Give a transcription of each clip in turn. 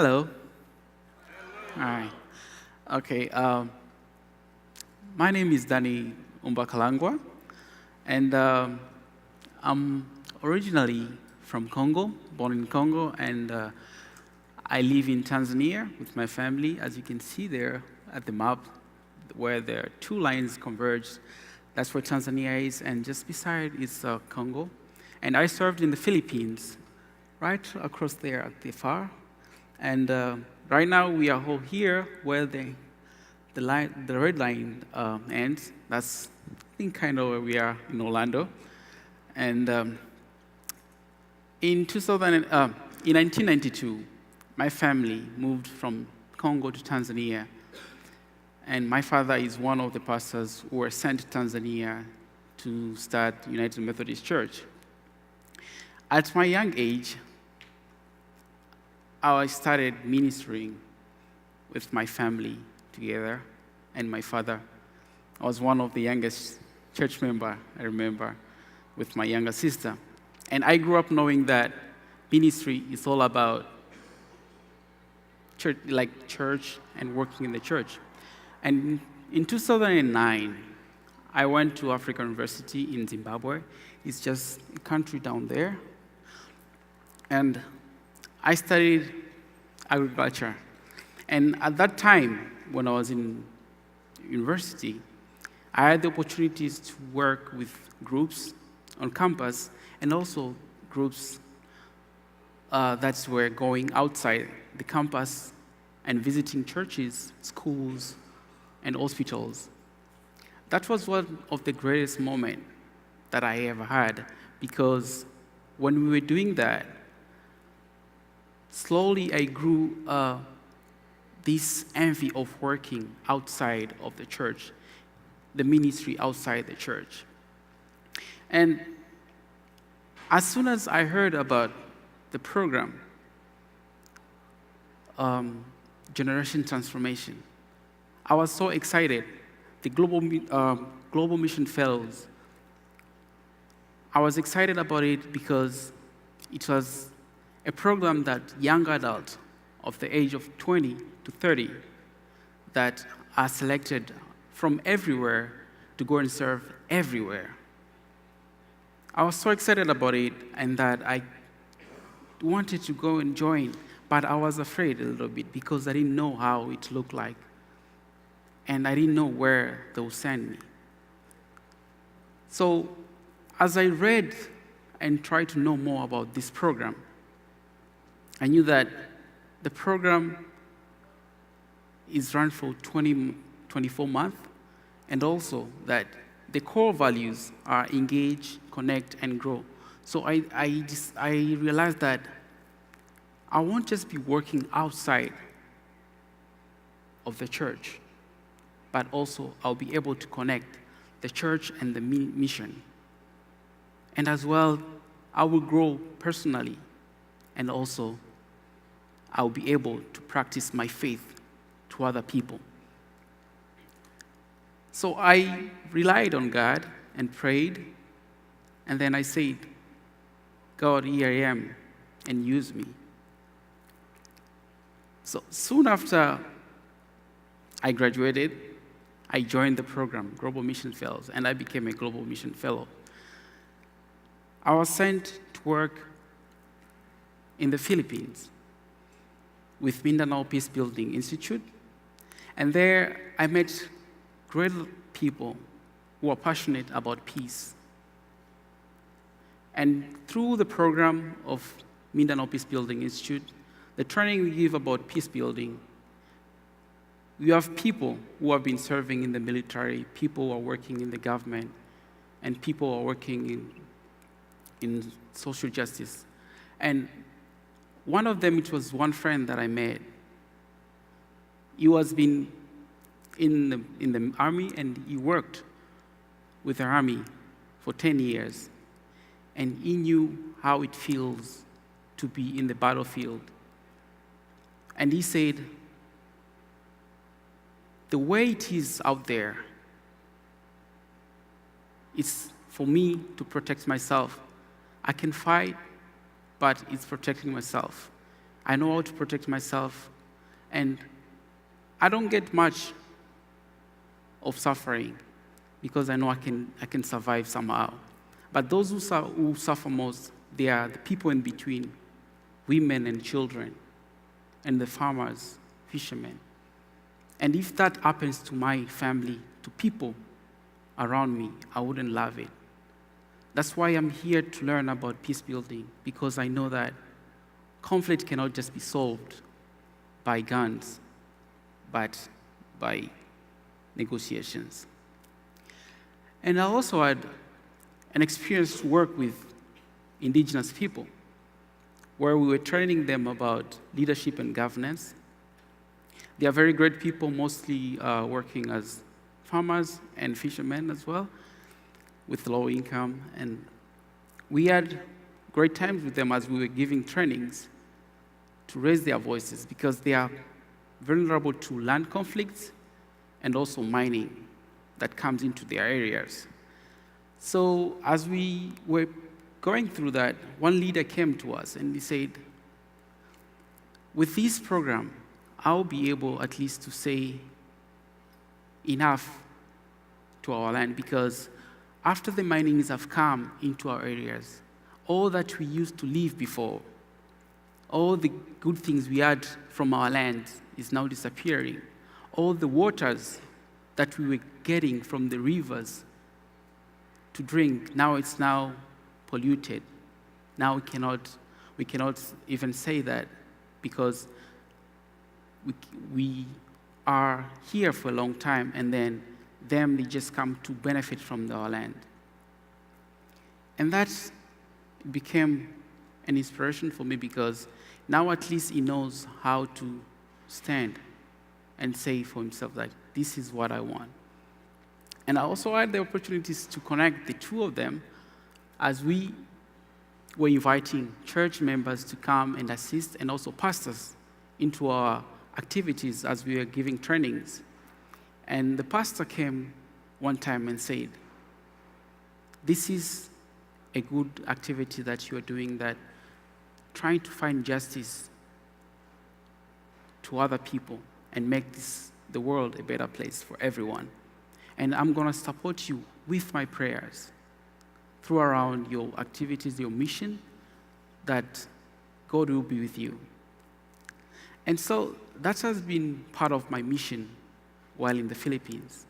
Hello. Hi. Okay. My name is Danny Kalangwa, and I'm originally from Congo, born in Congo, and I live in Tanzania with my family. As you can see there at the map, where the two lines converge, that's where Tanzania is, and just beside is Congo. And I served in the Philippines, right across there at the far. And right now we are all here where the red line ends. That's, I think, kind of where we are in Orlando. And in 1992, my family moved from Congo to Tanzania. And my father is one of the pastors who were sent to Tanzania to start United Methodist Church. At my young age, I started ministering with my family together and my father. I was one of the youngest church member, I remember, with my younger sister. And I grew up knowing that ministry is all about church and working in the church. And in 2009, I went to African University in Zimbabwe. It's just a country down there. And I studied agriculture. And at that time, when I was in university, I had the opportunities to work with groups on campus and also groups that were going outside the campus and visiting churches, schools, and hospitals. That was one of the greatest moments that I ever had, because when we were doing that, slowly I grew this envy of working outside of the church, the ministry outside the church. And as soon as I heard about the program, Generation Transformation, I was so excited. The Global Mission Fellows, I was excited about it because it was a program that young adults of the age of 20 to 30 that are selected from everywhere to go and serve everywhere. I was so excited about it and that I wanted to go and join, but I was afraid a little bit because I didn't know how it looked like. And I didn't know where they would send me. So as I read and tried to know more about this program, I knew that the program is run for 24 months, and also that the core values are engage, connect, and grow. So I realized that I won't just be working outside of the church, but also I'll be able to connect the church and the mission. And as well, I will grow personally, and also I'll be able to practice my faith to other people. So I relied on God and prayed, and then I said, God, here I am, and use me. So soon after I graduated, I joined the program, Global Mission Fellows, and I became a Global Mission Fellow. I was sent to work in the Philippines with Mindanao Peace Building Institute, and there I met great people who are passionate about peace. And through the program of Mindanao Peace Building Institute, the training we give about peace building, we have people who have been serving in the military, people who are working in the government, and people who are working in social justice. And one of them, it was one friend that I met. He was been in the army, and he worked with the army for 10 years. And he knew how it feels to be in the battlefield. And he said, the way it is out there, it's for me to protect myself. I can fight, but it's protecting myself. I know how to protect myself, and I don't get much of suffering because I know I can survive somehow. But those who suffer most, they are the people in between, women and children, and the farmers, fishermen. And if that happens to my family, to people around me, I wouldn't love it. That's why I'm here to learn about peace building, because I know that conflict cannot just be solved by guns, but by negotiations. And I also had an experience to work with indigenous people, where we were training them about leadership and governance. They are very great people, mostly working as farmers and fishermen as well, with low income. And we had great times with them as we were giving trainings to raise their voices, because they are vulnerable to land conflicts and also mining that comes into their areas. So as we were going through that, one leader came to us and he said, with this program, I'll be able at least to say enough to our land, because after the minings have come into our areas, all that we used to live before, all the good things we had from our land is now disappearing. All the waters that we were getting from the rivers to drink, now it's now polluted. Now we cannot even say that, because we are here for a long time, and then they just come to benefit from our land. And that became an inspiration for me, because now at least he knows how to stand and say for himself that this is what I want. And I also had the opportunities to connect the two of them as we were inviting church members to come and assist, and also pastors into our activities as we were giving trainings. And the pastor came one time and said, this is a good activity that you are doing, that trying to find justice to other people and make the world a better place for everyone. And I'm going to support you with my prayers through around your activities, your mission, that God will be with you. And so that has been part of my mission while in the Philippines.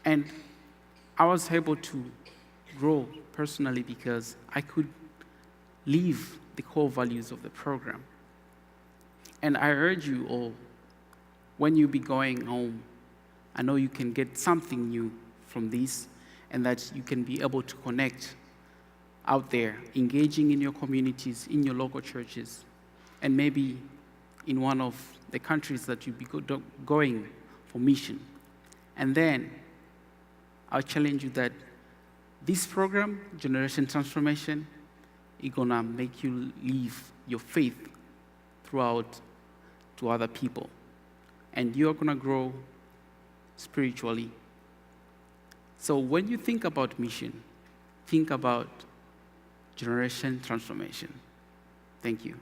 And I was able to grow personally because I could live the core values of the program. And I urge you all, when you be going home, I know you can get something new from this, and that you can be able to connect out there, engaging in your communities, in your local churches, and maybe in one of the countries that you'll be going for mission. And then I'll challenge you that this program, Generation Transformation, is gonna make you live your faith throughout to other people. And you're gonna grow spiritually. So when you think about mission, think about Generation Transformation. Thank you.